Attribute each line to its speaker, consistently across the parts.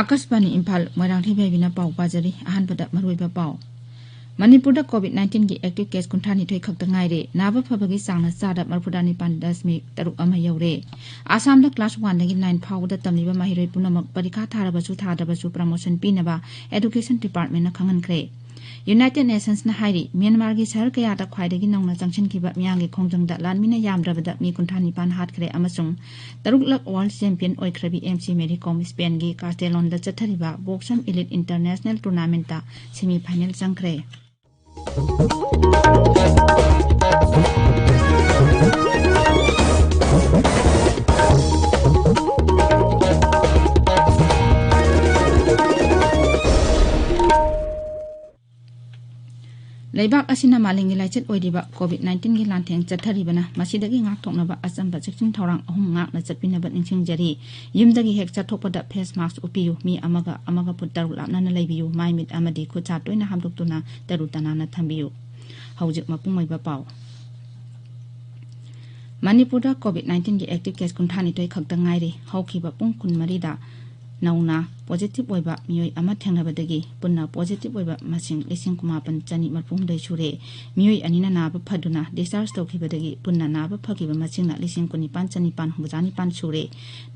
Speaker 1: आकाशवाणी इम्फाल मोइरांथि बेबिना पाउ पाजरी अहानपदा मरुइबा पाउ मणिपुर कोविड-19 की एक्टिव केस कुंथानिथोइ खक्ता ngaire नाबा फबगी चांगना चादा मरफुदानी पानदसमी तरुक अमा यौरे आसाम क्लास 1 दगी 9 फाउदा तमलिबा माहिरोइ पुनमक परीक्षा थारबसु थादबसु प्रमोशन पिनबा एजुकेशन डिपार्टमेंट ना खंगनख्रे यूनाइटेड नेशंस ना हाइरी म्यांमार की शहर कयादा ख्वाइदगी नौना चंगसिनखिबा मियांगी खोंजंगदा लानमिना यामद्रबदा मी कुंथानी पान हातख्रे अमसुंग तरुक लक वर्ल्ड चैंपियन ओइख्रबी एमसी मेरी कॉम स्पेन की कास्टेलोनदा चथरिबा बॉक्सम एलिट इंटरनेशनल टूर्नामेंट ता सेमीफाइनल चंगख्रे लेबाक असिना मालिंगी लाइचत ओइदिबा कोविड-19 की लांथेंग चथरिबना मसिदगी ngak thoknaba achamba cheksin thorang ahum ngak na chapinaba ningsingjari yumdagi hek chathokpada face mask upiyu mi amaga puttaru lapna na leibiyu maimit amadi khucha toina hamduktuna tarutana na thambiyu haujik mapungmaiba paw Manipur COVID-19 की active case कुंथानी तोय खक्ता ngaire hawkiba pung kun marida nauna positive oiba mioi ama thengnabadagi punna positive oiba masing lising kumapan chani marpum dai shure mioi anina naba phaduna discharge tawkhibadagi punna naba phagiba masingna lising kuni pan chani pan hujani pan shure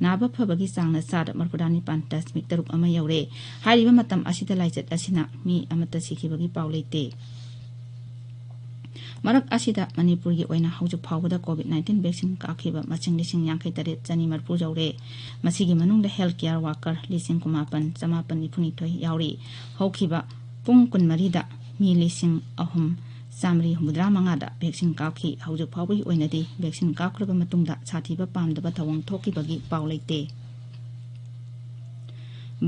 Speaker 1: naba phabagi changna sada marpudani pan tasmik taruk ama yaure hariba matam asida laichat asina mi amata sikhibagi pawleite Marak asida Manipur की ओइना हौजु फावदा कोविड-19 vaccine काखिबा मचिंग लिसिंग यांखै Taret चनी मरपु जौरे मसिगी मनुंगदा health care worker लिसिंग कुमापन समापन निफुनिथोय यावरी हौखिबा पुंग कुनमरीदा मी लिसिंग अहुम सामरी हुद्रा मंगादा vaccine काखि हौजु फावगी ओइनादि vaccine काखरबा मतुंगदा साथिबा पामदबा थवंग थोकिबगी पावलेते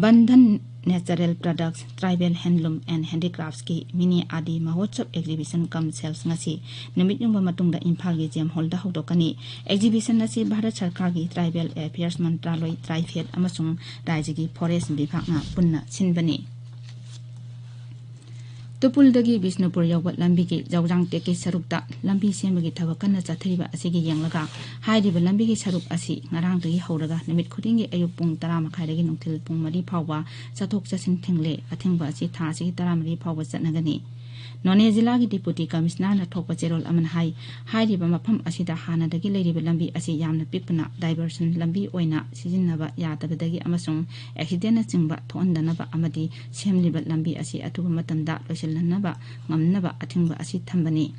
Speaker 1: बंधन natural products tribal handloom and handicrafts की mini आदि महोत्सव exhibition कम sales ngasi निमित Jung मतुंगदा Imphal की GeM hall दा हौदोकनी exhibition नसी भारत सरकार की ट्राइबल अफेयर्स मंत्रालय ट्राइफेड अमसुंग राज्य की फॉरेस्ट विभागना पुन्ना सिनबनी तुपुलदगी बिष्णुपुर यौबत लंबी की जौजांग टेके सरुकता लंबी सेमगी थबक कन्ना चथरिबा असिगी यंगलगा हाइरिबा लंबी की सरुक असी ngaraंगदगी हौरगा निमित खुदिंगी अयुक पुंग 10 मखाइदगी नुंथिल पुंग 3 फावबा चथोक चसिन थिंगले अथिंगबा असि थासिगी 10 फावबा चतनगनी नोने जिला की डिप्यूटी कमिश्नर ना थोकपा चेरोल अमन हाई हाइरिबा मफम असिदा हानादगी लेरिबा लंबी असी यामना पिकपना डाइवर्सन लंबी ओइना सिजिन्नबा यादबदगी अमसुंग एक्सीडेंट चिंगबा थोंदनबा अमदी सेमलिबा लंबी असी अथुबा मतमदा लोइसलनबा ngamnaba athingba asi thambani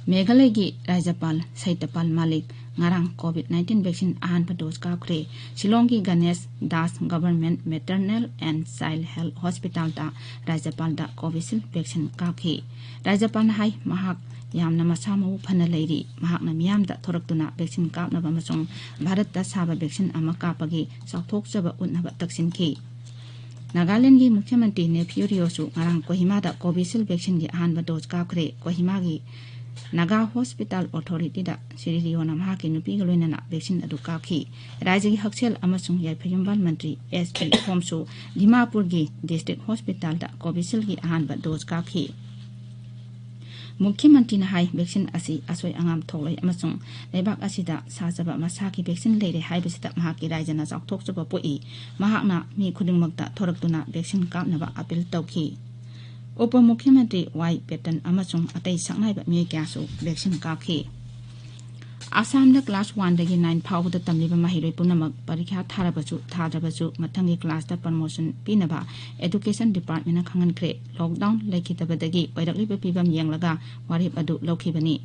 Speaker 1: Meghalaya की राज्यपाल सैतपाल Malik ngarang COVID-19 vaccine ahanpa dose kakhre Shillong की Ganesh Das government maternal and child health hospital ता राज्यपाल दा कोविशील्ड वैक्सीन काखी राज्यपाल हाई महाक यामना मसामउ फना लेरी महाकना मियामदा थोरक्तुना वैक्सीन कापनबा मसुंग भारत दा साबा वैक्सीन अमा कापगी साउथोकचबा उन्नबा तक्सिनखी नागालैंड की मुख्यमंत्री नेफ्यू रियोसु ngarang कोहिमा दा कोविशील्ड वैक्सीन की ahanba dose काखरे कोहिमा की नागा हॉस्पिटल अथॉरिटी दा सिरिरियोना महाके नुपी गलोइना वैक्सीन अदु काखी राज्य की हक्सेल अमसुंग याइफयुंबाल मंत्री एसपी होमसु दिमापुर की डिस्ट्रिक्ट हॉस्पिटल दा कोविशील्ड की ahanba dose काखी मुख्यमंत्री ना हाई वैक्सीन असी असोय अंगाम थोलै अमसुंग लेबाक असिदा साजबा मसाकी वैक्सीन लेरे हाइबसिदा महाकी राज्यना चाउथोकचबा पोई महाकना मी खुदिंगमक्ता थोरक्तुना वैक्सीन कापनबा अपील तौखी उप मुख्यमंत्री वाई पेटन अमसुंग अतै सकनाइबा मी क्यासु वैक्सीन काखी आसाम दा क्लास 1 दगी 9 फाउदा तमलिबा माहिरोइ पुनमक परीक्षा थारबसु मथंगी क्लास दा प्रमोशन पिनबा एजुकेशन डिपार्टमेंट खंगनख्रे लॉकडाउन लेखितबदगी ओइरक्लिबा पिबम येंगलगा वारिब अदु लौखिबनी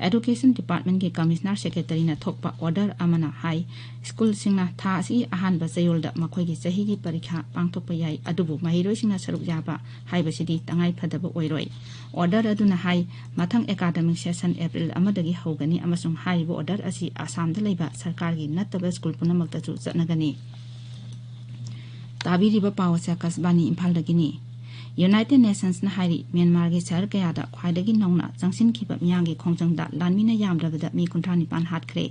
Speaker 1: एजुकेशन डिपार्टमेंट के कमिश्नर सेक्रेटरी ना थोकपा ऑर्डर अमना हाई स्कूल सिंगना था असि अहानबा जयोलदा मखोइगी चहीगी परीक्षा पांगथोकपा याई अदुबु माहिरोइ सिंगना सरुक याबा हाइबसिदी तंगाइ फदबा ओइरोइ ऑर्डर अदुना हाई मथंग एकाडेमिक सेशन अप्रैल अमदगी हौगनी अमसुंग हाइबो ऑर्डर असि आसाम दा लेबा सरकार की नत्तबा स्कूल पुनमक्ताचु चतनगनी ताबिरिबा पावसा कसबानी इम्फाल दगिनी यूनाइटेड नेशंस ना हाइरी म्यांमार की शहर कयादा ख्वाइदगी नौना चंगसिनखिबा मियांगी खोंजंगदा लानमिना यामद्रबदा मी 95 हातख्रे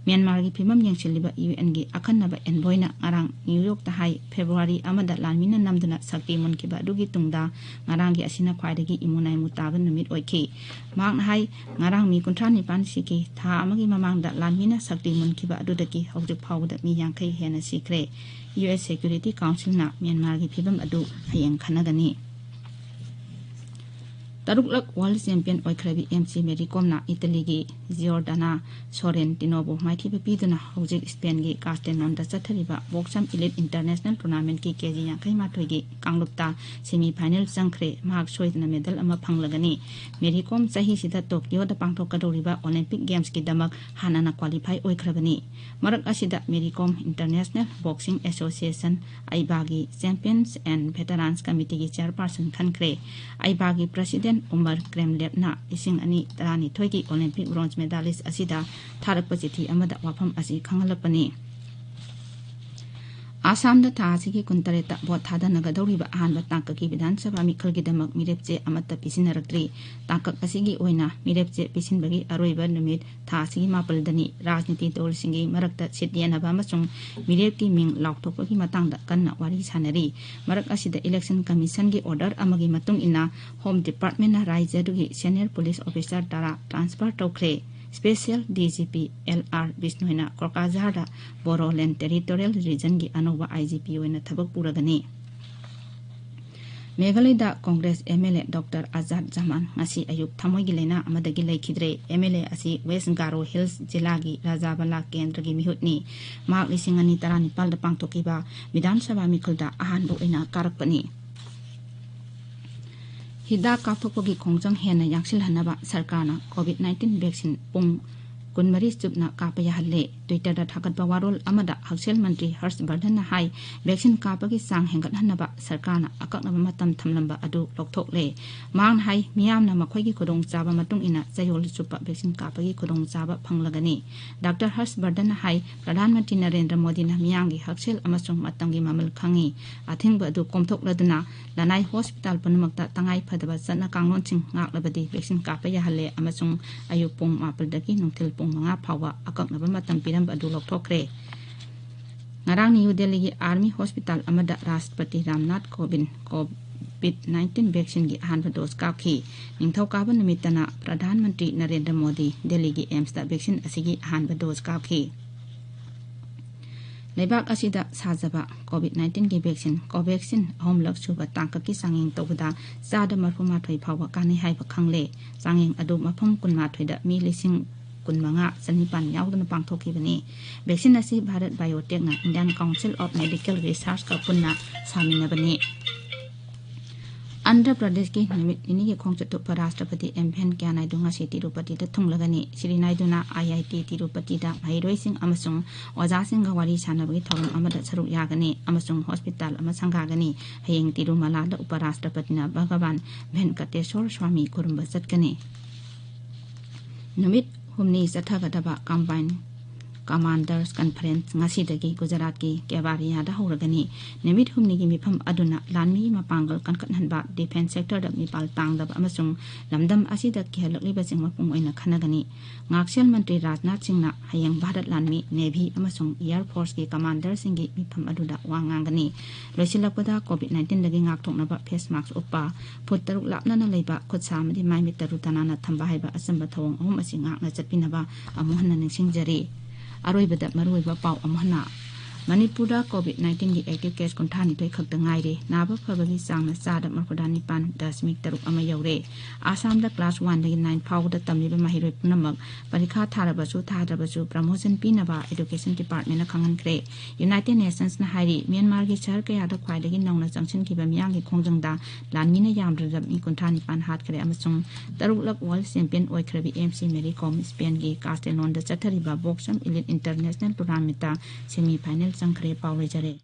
Speaker 1: म्यांमार की फिमम यंगसिलिबा यूएन की अखन्नबा एनबोयना ngarang न्यूयॉर्क ता हाई फेब्रुवारी अमदा लानमिना नमदना सक्ति मुनखिबा दुगी तुंगदा ngarang की असिना ख्वाइदगी इमुनाइ मुताबा नुमित ओइखि मांग हाई ngarang मी 95 सिकी था अमगी ममांगदा लानमिना सक्ति मुनखिबा अदुदगी हौजु फावदा मी यांखै हेना सिख्रे US Security Council na Myanmar gi phibam adu hayeng khanagani Taruklak World Champion oikhrabi MC Mary Kom na Italy gi Giordana Sorrentino bu maithi piduna hojik Spain gi Castellon da chathariba boxam elite international tournament ki kg yankai ma thoigi kanglupta semi final changkhre mark soidna medal ama phanglagani Mary Kom chahi sida Tokyo da pangthokadoriba Olympic Games ki damak hanana qualify oikhrabani marak asida Mary Kom International Boxing Association Aibagi Champions and Veterans Committee gi chairperson khankhre Aibagi president Umar Kremlev na ising ani tarani thoigi Olympic bronze medalist asida tharakpa chithi amada wafam asi khangalapani Assam da thasigi kuntareta bot thada nagadoriba ahanba tangkaki Vidhan Sabha mikhalgi damak mirepche amata pisinarakri tangkak asigi oina mirepche pisinbagi aroiba numit thasigi mapaldani rajniti dolsingi marakta sityanaba amasung mirepki ming lauktokpagi matangda kanna wari sanari marak asida election commission gi order amagi matung ina home department na raijadugi senior police officer tara transfer tokre Special DGP LR Bisnoina Korkazharda Boroland Territorial Region gi Anova IGP oina thabak puragani Meghalaya da Congress MLA Dr. Azad Zaman ngasi ayuk thamoi gi leina amadagi leikhidre MLA asi West Garo Hills Jilla gi Rajabala Kendra gi mihutni mak lisingani tarani palda pangtokiba Vidhan Sabha mikhulda ahanbu oina karakpani Hida kaphokpogi khongjang hena yaksil hanaba sarkarna COVID-19 vaccine pung kunmari chupna kapaya halle Twitter da thagatba warol amada Haksel Mantri Harshvardhan na hai vaccine kapagi sang hengat hanaba sarkarna akaknaba matam thamlamba adu lokthokle mang hai miyamna makhoigi khudong chaba matung ina chayol chupa vaccine kapagi khudong chaba phanglagani Dr. Harshvardhan na hai Pradhan Mantri Narendra Modi na miyangi Haksel amasung matangi mamal khangi athingba adu komthokladuna Lanai Hospital Punamakta Tangai Phadaba Sana Kanglonching Ngaklabadi vaccine kapaya halle amasung ayupung mapaldagi nungtil pung mga phawa akaknaba matam piram adu lokthokre ngarang New Delhi gi Army Hospital amada Rashtrapati Ramnath Kovind COVID-19 vaccine gi ahanba dose kapki ningthaukaban numitana Pradhan Mantri Narendra Modi Delhi gi AIMS da vaccine asigi ahanba dose kapki Lebak asida sajaba COVID-19 gi vaccine Covaxin ahomlak suba tangkaki sanging tobada sada marfuma thoi phawa kani haiba khangle sanging adu mafam kunma thoida mi lising kunmanga sanipan yaudana pangthokibani vaccine asi Bharat Biotech na Indian Council of Medical Research ka punna saminabani Andhra Pradesh ki nimit ini ki khongchatu Rashtrapati Imphal Midday ngasi Tirupati da thunglagani Sri Naiduna IIT Tirupati da mairoi sing amasung oja sing ga wari sanabagi thorum amada saruk yagani amasung hospital ama sanggagani hayeng Tirumala da Uparashtrapati na Bhagavan Venkateswar Swami kurumba chatkani numit humni sathagadaba combine Commanders Conference ngasidagi Gujarat ki Kevadia da horagani nimit humni gi mifam aduna lanmi mapangal kankanhanba defense sector da mipal tangdaba amasung lamdam asida kihalakli basing mapung oina khanagani ngaksel mantri Rajnath Singh na hayang Bharat Lanmi Navy amasung Air Force ki commander singi mifam aduda wangangani loisilakpada COVID-19 dagi ngakthoknaba face mask uppa phuttaruk lapna na leiba khutsa madi mai mitarutana na thamba haiba asamba thawong ahum asi ngakna chatpinaba amuhanna ningsingjari Aroibada maruiba pau amhana Manipur COVID-19 gi active case konthani toi khakta ngaire naba phabagi sangna sada markodani pan dasmik taruk ama yaure Assam da class 1 dagi 9 phau da tamliba mahiroi punamak parikha tharabasu tharabasu promotion pinaba education department na khangan kre United Nations na hairi Myanmar gi char kaya da khwai dagi nongna changchin ki bamyang gi khongjangda lanmi na yamrab mi konthani pan hat kre amasung taruklak world champion oikhrabi MC Mary Kom Spain gi Castellon da chathariba boxam elite international tournament semi final Sankre Paulejare